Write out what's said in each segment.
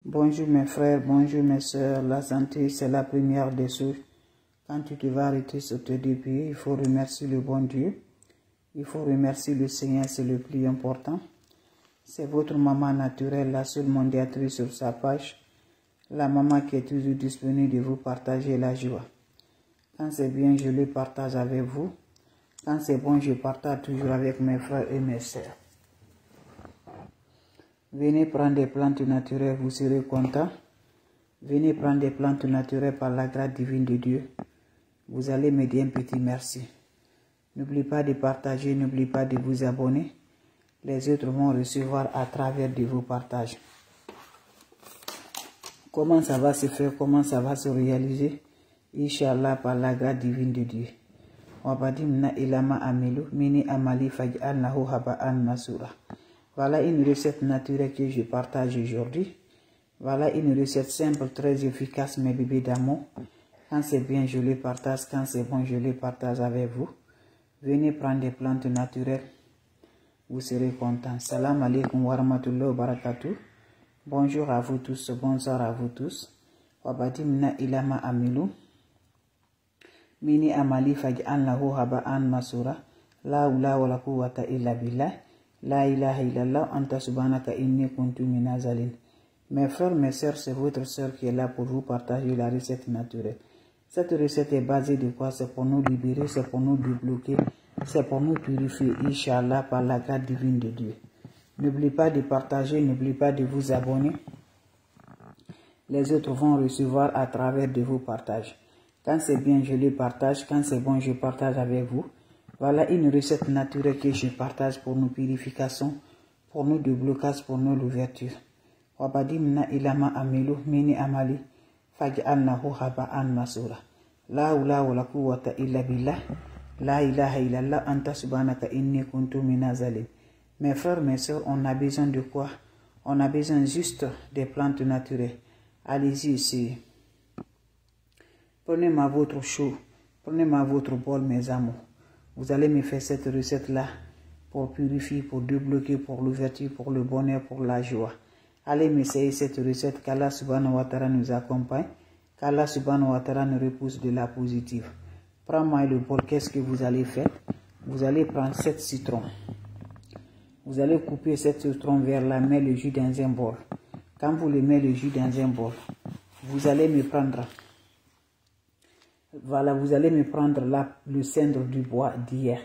Bonjour mes frères, bonjour mes soeurs. La santé, c'est la première des choses. Quand tu te vas arrêter sur tes deux pieds, il faut remercier le bon Dieu. Il faut remercier le Seigneur, c'est le plus important. C'est votre maman naturelle, la seule mondiatrice sur sa page. La maman qui est toujours disponible de vous partager la joie. Quand c'est bien, je le partage avec vous. Quand c'est bon, je partage toujours avec mes frères et mes soeurs. Venez prendre des plantes naturelles, vous serez content. Venez prendre des plantes naturelles par la grâce divine de Dieu. Vous allez me dire un petit merci. N'oubliez pas de partager, n'oubliez pas de vous abonner. Les autres vont recevoir à travers de vos partages. Comment ça va se faire, comment ça va se réaliser? Inch'Allah par la grâce divine de Dieu. Wabadim ilama amilu, mini amali faj'al nahu haba'an masura. Voilà une recette naturelle que je partage aujourd'hui. Voilà une recette simple, très efficace, mes bébés d'amour. Quand c'est bien, je le partage. Quand c'est bon, je le partage avec vous. Venez prendre des plantes naturelles. Vous serez contents. Salam alaikum wa rahmatullahi wa barakatuh. Bonjour à vous tous, bonsoir à vous tous. Wabadim ilama amilu. Mini amali faj'an lahu haba'an masura. La hawla wa la quwwata illa billah. La ilaha illallah anta subhanaka inni kuntu minazalin. Mes frères, mes sœurs, c'est votre sœur qui est là pour vous partager la recette naturelle. Cette recette est basée de quoi? C'est pour nous libérer, c'est pour nous débloquer, c'est pour nous purifier, Inch'Allah, par la grâce divine de Dieu. N'oubliez pas de partager, n'oubliez pas de vous abonner. Les autres vont recevoir à travers de vos partages. Quand c'est bien, je les partage. Quand c'est bon, je partage avec vous. Voilà une recette naturelle que je partage pour nos purifications, pour nos déblocages, pour nos ouvertures. Wabadimna ilama amilu mini amali faj'alnahu haba'an masura. La hawla wa la quwwata illa billah. La ilaha illallah anta subhanaka inni kuntu minazalin. Mes frères, mes soeurs, on a besoin de quoi? On a besoin juste des plantes naturelles. Allez-y ici. Prenez-moi votre chaud. Prenez-moi votre bol, mes amours. Vous allez me faire cette recette-là pour purifier, pour débloquer, pour l'ouverture, pour le bonheur, pour la joie. Allez m'essayer cette recette, qu'Allah subhanahu wa ta'ala nous accompagne, qu'Allah subhanahu wa ta'ala nous repousse de la positive. Prends-moi le bol, qu'est-ce que vous allez faire? Vous allez prendre 7 citrons. Vous allez couper 7 citrons vers la main, le jus dans un bol. Quand vous le mettez le jus dans un bol, vous allez me prendre... Voilà, vous allez me prendre le cendre du bois d'hier.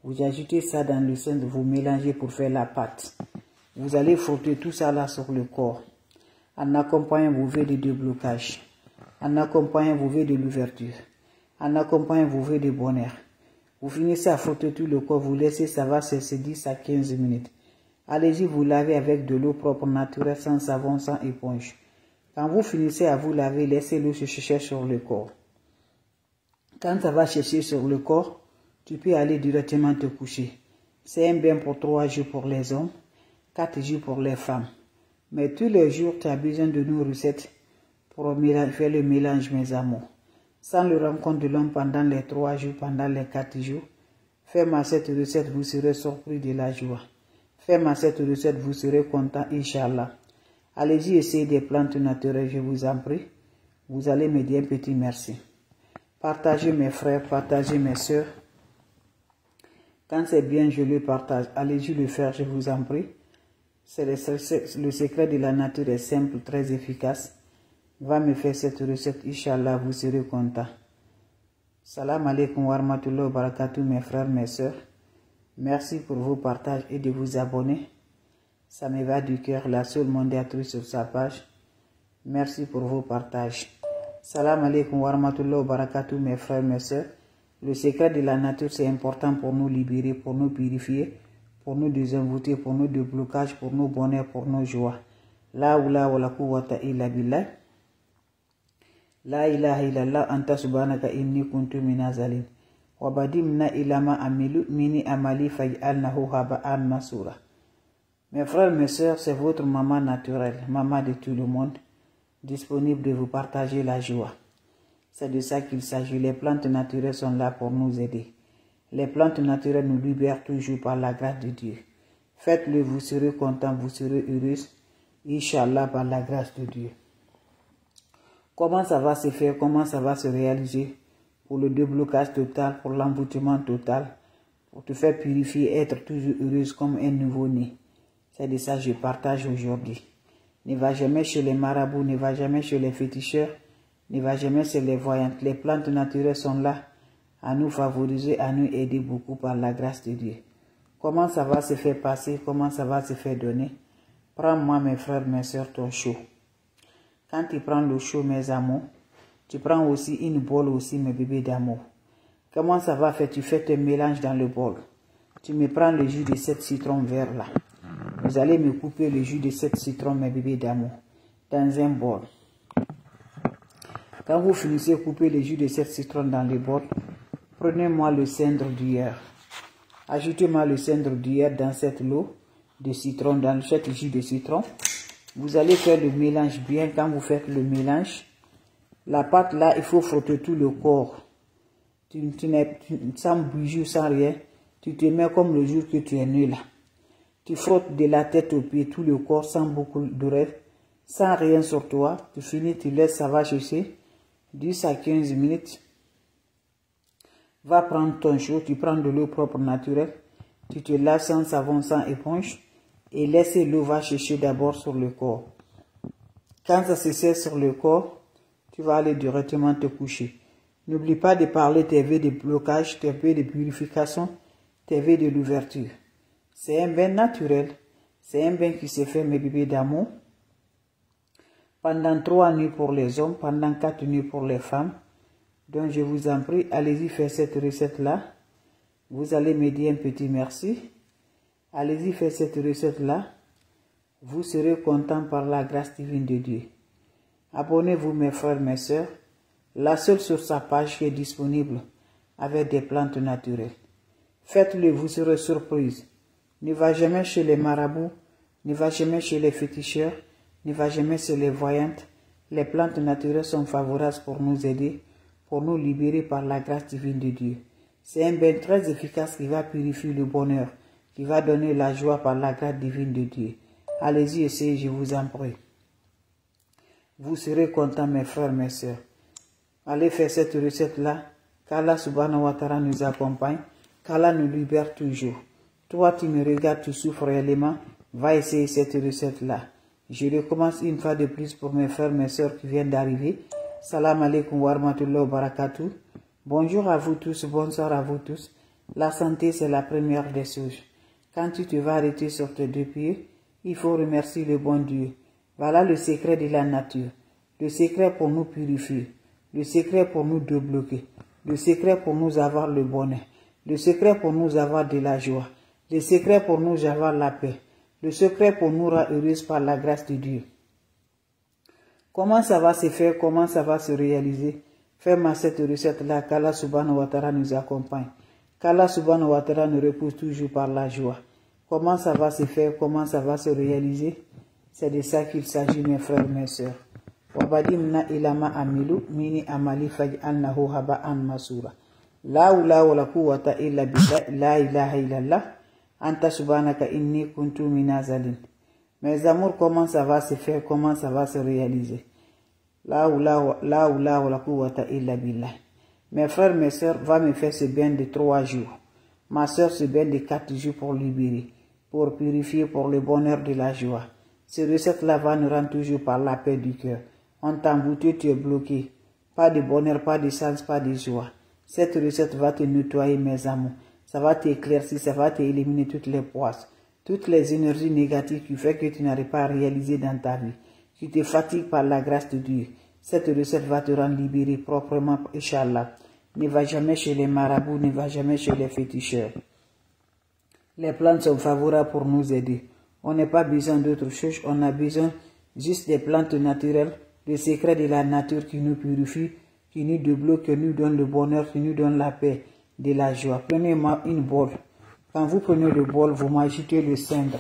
Vous ajoutez ça dans le cendre, vous mélangez pour faire la pâte. Vous allez frotter tout ça là sur le corps. En accompagnant vos vœux de déblocage. En accompagnant vos vœux de l'ouverture. En accompagnant vos vœux de bonheur. Vous finissez à frotter tout le corps, vous laissez, ça va cesser 10 à 15 minutes. Allez-y, vous lavez avec de l'eau propre naturelle, sans savon, sans éponge. Quand vous finissez à vous laver, laissez l'eau se chercher sur le corps. Quand ça va chercher sur le corps, tu peux aller directement te coucher. C'est un bain pour 3 jours pour les hommes, 4 jours pour les femmes. Mais tous les jours, tu as besoin de nos recettes pour faire le mélange, mes amours. Sans le rencontre de l'homme pendant les 3 jours, pendant les 4 jours, fais-moi cette recette, vous serez surpris de la joie. Fais-moi cette recette, vous serez content, Inch'Allah. Allez-y, essayez des plantes naturelles, je vous en prie. Vous allez me dire un petit merci. Partagez mes frères, partagez mes soeurs. Quand c'est bien, je le partage. Allez-y le faire, je vous en prie. C'est le secret de la nature est simple, très efficace. Va me faire cette recette, Inch'Allah, vous serez content. Salam alaikum wa rahmatullahi wa barakatuh, mes frères, mes soeurs. Merci pour vos partages et de vous abonner. Ça me va du cœur, la seule mondiatrice sur sa page. Merci pour vos partages. Salam alaikum wa rahmatullahi wa barakatuh, mes frères, mes soeurs. Le secret de la nature, c'est important pour nous libérer, pour nous purifier, pour nous désenvoûter, pour nos déblocages, pour nos bonheurs, pour nos joies. La hawla wa la quwwata illa billah. La ilaha illallah anta subhanaka inni kuntu minazalin. Wabadimna ilama amilu mini amali faj'alnahu haba'an masura. Mes frères, mes soeurs, c'est votre maman naturelle, maman de tout le monde, disponible de vous partager la joie. C'est de ça qu'il s'agit. Les plantes naturelles sont là pour nous aider. Les plantes naturelles nous libèrent toujours par la grâce de Dieu. Faites-le, vous serez content, vous serez heureuse. Inch'Allah, par la grâce de Dieu. Comment ça va se faire? Comment ça va se réaliser? Pour le déblocage total, pour l'emboutement total, pour te faire purifier, être toujours heureuse comme un nouveau-né. C'est de ça que je partage aujourd'hui. Ne va jamais chez les marabouts, ne va jamais chez les féticheurs, ne va jamais chez les voyantes. Les plantes naturelles sont là à nous favoriser, à nous aider beaucoup par la grâce de Dieu. Comment ça va se faire passer? Comment ça va se faire donner? Prends-moi, mes frères, mes soeurs, ton chaud. Quand tu prends le chaud, mes amours, tu prends aussi une bol aussi, mes bébés d'amour. Comment ça va faire? Tu fais tes mélanges dans le bol. Tu me prends le jus de 7 citrons verts là. Vous allez me couper le jus de 7 citrons, mes bébés d'amour, dans un bol. Quand vous finissez de couper le jus de 7 citrons dans le bol, prenez-moi le cendre d'hier. Ajoutez-moi le cendre d'hier dans cette eau de citron, dans cette jus de citron. Vous allez faire le mélange bien. Quand vous faites le mélange, la pâte là, il faut frotter tout le corps. Sans bougie, sans rien. Tu te mets comme le jour que tu es né là. Tu frottes de la tête aux pieds, tout le corps, sans beaucoup de rêve, sans rien sur toi. Tu finis, tu laisses, ça va chercher 10 à 15 minutes. Va prendre ton chaud, tu prends de l'eau propre naturelle. Tu te laves sans savon, sans éponge. Et laisse l'eau va chercher d'abord sur le corps. Quand ça se sert sur le corps, tu vas aller directement te coucher. N'oublie pas de parler tes vœux de blocage, tes vœux de purification, tes vœux de l'ouverture. C'est un bain naturel. C'est un bain qui se fait, mes bébés d'amour. Pendant 3 nuits pour les hommes, pendant 4 nuits pour les femmes. Donc je vous en prie, allez-y faire cette recette-là. Vous allez me dire un petit merci. Allez-y faire cette recette-là. Vous serez content par la grâce divine de Dieu. Abonnez-vous, mes frères, mes sœurs. La seule sur sa page qui est disponible avec des plantes naturelles. Faites-le, vous serez surprise. Ne va jamais chez les marabouts, ne va jamais chez les féticheurs, ne va jamais chez les voyantes. Les plantes naturelles sont favorables pour nous aider, pour nous libérer par la grâce divine de Dieu. C'est un bain très efficace qui va purifier le bonheur, qui va donner la joie par la grâce divine de Dieu. Allez-y, essayez, je vous en prie. Vous serez contents, mes frères, mes sœurs. Allez faire cette recette-là, qu'Allah subhanahu wa ta'ala nous accompagne, qu'Allah nous libère toujours. Toi, tu me regardes, tu souffres réellement, va essayer cette recette-là. Je recommence une fois de plus pour mes frères, mes sœurs qui viennent d'arriver. Salam alaikum wa rahmatullahi wa barakatuh. Bonjour à vous tous, bonsoir à vous tous. La santé, c'est la première des choses. Quand tu te vas arrêter sur tes 2 pieds, il faut remercier le bon Dieu. Voilà le secret de la nature. Le secret pour nous purifier. Le secret pour nous débloquer. Le secret pour nous avoir le bonheur. Le secret pour nous avoir de la joie. Le secret pour nous avoir la paix. Le secret pour nous rendre heureux par la grâce de Dieu. Comment ça va se faire? Comment ça va se réaliser? Fais-moi cette recette-là, qu'Allah subhanahu wa ta'ala nous accompagne. Qu'Allah subhanahu wa ta'ala nous repose toujours par la joie. Comment ça va se faire? Comment ça va se réaliser? C'est de ça qu'il s'agit, mes frères, mes sœurs. Wabadimna ilama amilu mini amali faj'alnahu haba'an masura. La hawla wala quwwata illa billah, la ilaha illallah. Anta subhanaka inni kuntu minazalin. Mes amours, comment ça va se faire? Comment ça va se réaliser? La hawla wala quwwata illa billah. Mes frères, mes sœurs, va me faire ce bain de 3 jours. Ma sœur se bain de 4 jours pour libérer, pour purifier, pour le bonheur de la joie. Ces recettes-là va nous rendre toujours par la paix du cœur. On t'a embouté, tu es bloqué. Pas de bonheur, pas de chance, pas de joie. Cette recette va te nettoyer, mes amours. Ça va t'éclaircir, ça va t'éliminer toutes les poisses, toutes les énergies négatives qui font que tu n'arrives pas à réaliser dans ta vie, qui te fatiguent par la grâce de Dieu. Cette recette va te rendre libéré proprement, Inch'Allah. Ne va jamais chez les marabouts, ne va jamais chez les féticheurs. Les plantes sont favorables pour nous aider. On n'a pas besoin d'autre chose, on a besoin juste des plantes naturelles, le secret de la nature qui nous purifie, qui nous débloque, qui nous donne le bonheur, qui nous donne la paix, de la joie. Prenez-moi une bol. Quand vous prenez le bol, vous m'ajoutez le cendre.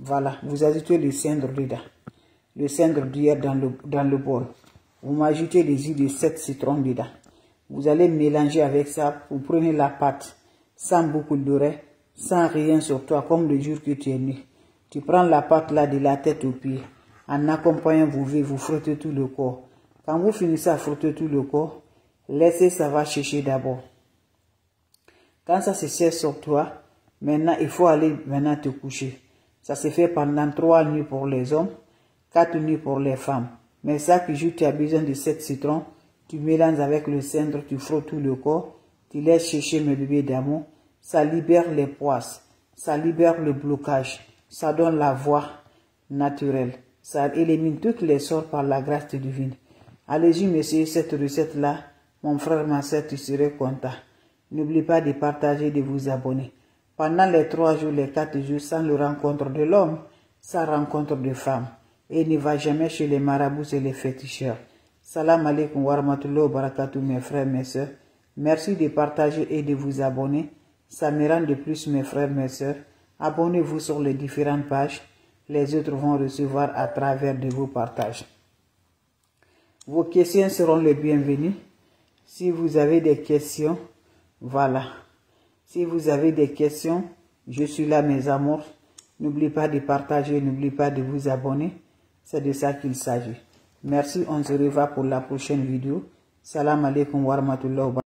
Voilà, vous ajoutez le cendre dedans. Le cendre d'hier dans le bol. Vous m'ajoutez les jus de 7 citrons dedans. Vous allez mélanger avec ça. Vous prenez la pâte sans beaucoup d'oreilles, sans rien sur toi, comme le jour que tu es né. Tu prends la pâte là de la tête aux pieds. En accompagnant, vous frottez tout le corps. Quand vous finissez à frotter tout le corps, laissez ça va sécher d'abord. Quand ça se sèche sur toi, maintenant il faut aller te coucher. Ça se fait pendant 3 nuits pour les hommes, 4 nuits pour les femmes. Mais ça que tu as besoin de 7 citrons, tu mélanges avec le cendre, tu frottes tout le corps, tu laisses sécher mes bébés d'amour. Ça libère les poisses, ça libère le blocage, ça donne la voix naturelle. Ça élimine toutes les sorts par la grâce divine. Allez-y, messieurs, cette recette-là, mon frère, ma soeur, tu serais content. N'oublie pas de partager, de vous abonner. Pendant les 3 jours, les 4 jours, sans le rencontre de l'homme, sans rencontre de femme. Et ne va jamais chez les marabouts et les féticheurs. Salam alaikum wa rahmatullahi wa barakatuh, mes frères, mes soeurs. Merci de partager et de vous abonner. Ça me rend de plus, mes frères, mes soeurs. Abonnez-vous sur les différentes pages. Les autres vont recevoir à travers de vos partages. Vos questions seront les bienvenues. Si vous avez des questions, voilà. Si vous avez des questions, je suis là, mes amours. N'oubliez pas de partager, n'oubliez pas de vous abonner. C'est de ça qu'il s'agit. Merci, on se revoit pour la prochaine vidéo. Salam alaikum wa rahmatullahi wa barakatuh.